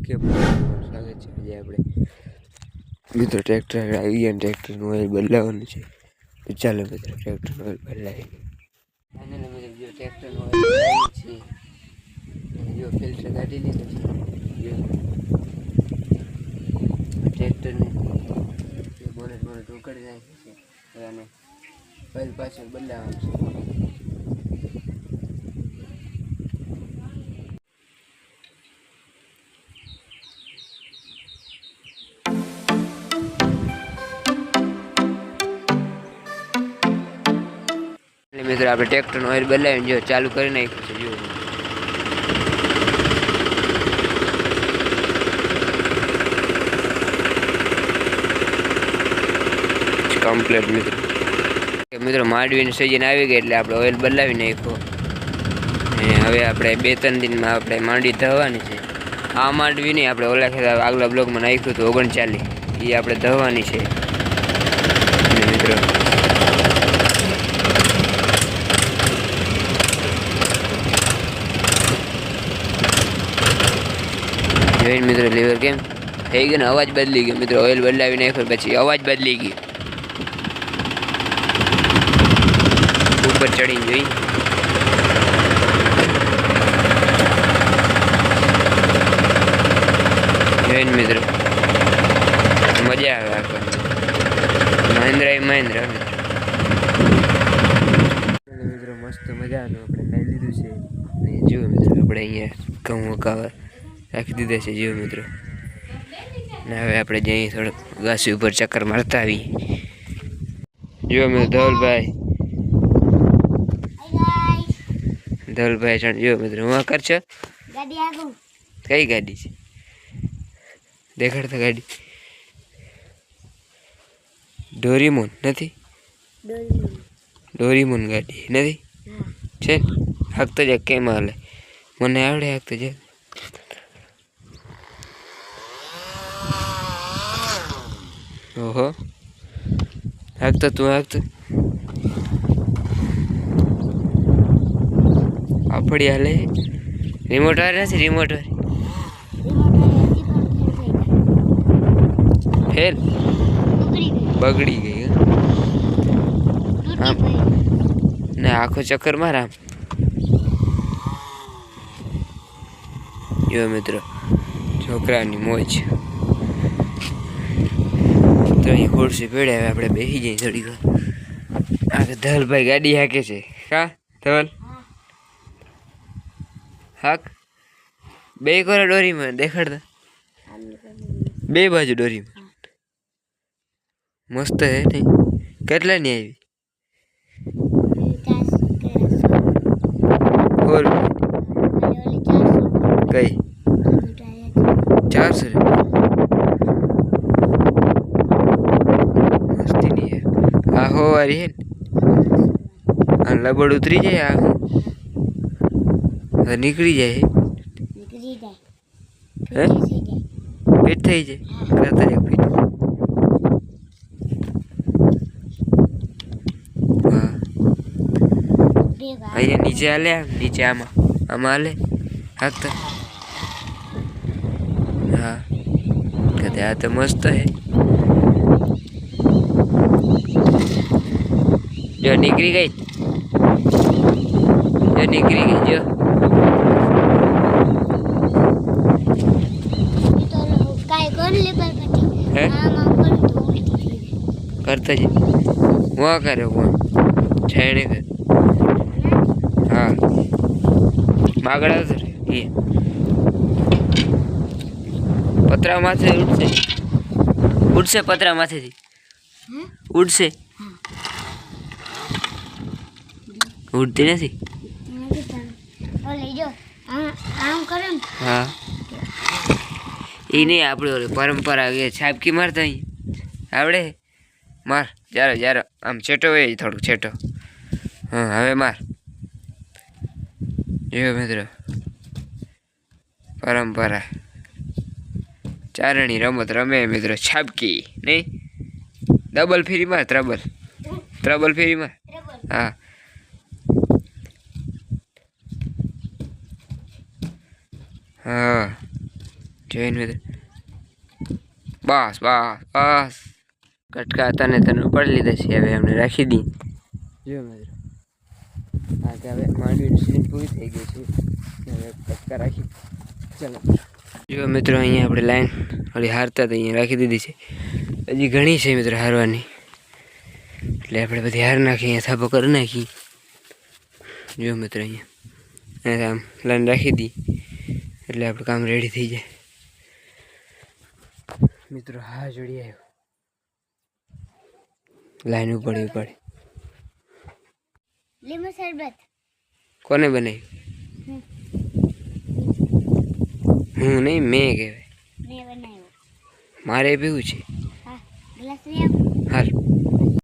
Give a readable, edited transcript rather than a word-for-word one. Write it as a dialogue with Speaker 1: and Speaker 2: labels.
Speaker 1: કે તમારું સ્વાગત છે. આજે આપણે મિત્રો ટ્રેક્ટર આવી ગયા, ટ્રેક્ટરનું ઓઇલ બદલાવવાનું છે. તો ચાલો મિત્રો ટ્રેક્ટરનું ઓઇલ બદલાવી. ફાઇનલી મિત્રો જો ટ્રેક્ટરનું ઓઇલ બદલાવ્યું છે, જો ફિલ્ટર કાઢી લીધું છે. જો ટ્રેક્ટરને બોનેટ ઉકાળી નાખ્યું છે અને ઓઇલ પાછળ બદલાવવાનું છે. મિત્રો આપણે ટ્રેક્ટરનું ઓઇલ બદલાવીને જો ચાલુ કરી નાખ્યું છે. જો કમ્પ્લીટ મિત્રો માંડવીની સિઝન આવી ગઈ એટલે આપણે ઓઇલ બદલાવી નાખ્યો. હવે આપણે 2-3 દિનમાં આપણે માંડવી ધોવાની છે. આ માંડવી નહીં, આપણે ઓલા ખેતર આગલા બ્લોકમાં નાખ્યું હતું 39, એ આપણે ધોવાની છે. મિત્રો જોઈને મિત્રો લીવર કેમ થઈ ગયું ને, અવાજ બદલી ગયો. મિત્રો ઓઇલ બદલાવી નાખ્યો પછી અવાજ બદલી ગયો. ઉપર ચડીને જોઈ જોઈને મિત્રો મજા આવે આપણને. મહેન્દ્ર મિત્રો મસ્ત મજા આવે. આપણે લઈ લીધું છે. જુઓ મિત્રો આપણે અહીંયા ઘઉં કાવર રાખી દીધા છે. જીવ મિત્રો ને હવે આપણે જઈએ થોડુંક ઘાસી ઉપર ચક્કર મારતા આવી. જો મિત્રો ધવલભાઈ જો મિત્રો હું કરશો કઈ ગાડી છે દેખાડતા? ગાડી ડોરીમોન નથી? ડોરીમોન ગાડી નથી છે. હાકતો જાય કેમ હાલે? મને આવડે હાકતો જાય. ઓહો હાકતો તું હાકતો આપડી હાલે. રિમોટ વાળી નથી? રિમોટ વાળી ફેલ બગડી ગઈ આમ ને આખો ચક્કર માર આમ. જો મિત્રો છોકરાની મોજ. તો અહીં ખુરશી પડે, હવે આપણે બેસી જઈએ થોડીક વાર. આ ધવલભાઈ ગાડી હાકે છે. કા ધવલ હાક બે કરો ડોરીમાં દેખાડતા, બે બાજુ ડોરીમાં મસ્ત હે નહીં? કેટલા ની આવી? 4 કઈ 400 મસ્તી ની હે. આ હો વારી હે. આ લબડ ઉતરી જાય. આ નીકળી જાય. હે ફિટ થઈ જાય. કરતા જાય ફિટ. હા અહીંયા નીચે હાલે. નીચે આમાં હાલે હાકતા. હા કદે આ તો મસ્ત હે. જો નીકળી ગઈ. જો કરતા જ વા કરે છેડે કર. હા માગળ આવશે એ પતરા માથે ઉડશે પતરા માથેથી ઉડશે. ઉડતી નથી. હા એ નહીં આપણે પરંપરા છાપકી મારતા અહીંયા આવડે. માર જ્યારે આમ છેટો હોય થોડુંક છેટો. હા હવે માર. જો મિત્રો પરંપરા ચારણી રમત રમે મિત્રો. છાપકી નહીં, ડબલ ફેરી માર. ત્રબલ ફેરી માર. હા હા જોઈને મિત્રો બસ બસ બસ કટકા તને પડી લીધા છે હવે અમને રાખી દી જો મિત્રો હા કે હવે માંડવીની સીઝન પૂરી થઈ ગઈ છે હવે કટકા રાખી ચાલો જો મિત્રો અહીંયા આપણે લાઈન ઓલી હારતા તો અહીંયા રાખી દીધી છે હજી ઘણી છે મિત્રો હારવાની એટલે આપણે બધી હાર નાખી અહીંયા થાપો કરી નાખી જો મિત્રો અહીંયા આમ લાઈન રાખી દી એટલે આપણું કામ રેડી થઈ જાય મિત્રો હા જોડી આવ્યો લાઈન ઉપાડી
Speaker 2: લીંબુ શરબત
Speaker 1: કોને બનાવ્યું હું નહીં મેં કહેવાય
Speaker 2: મેં બનાવ્યું
Speaker 1: મારે પીવું છે
Speaker 2: હા ગ્લાસ લઈ આવો
Speaker 1: હાલ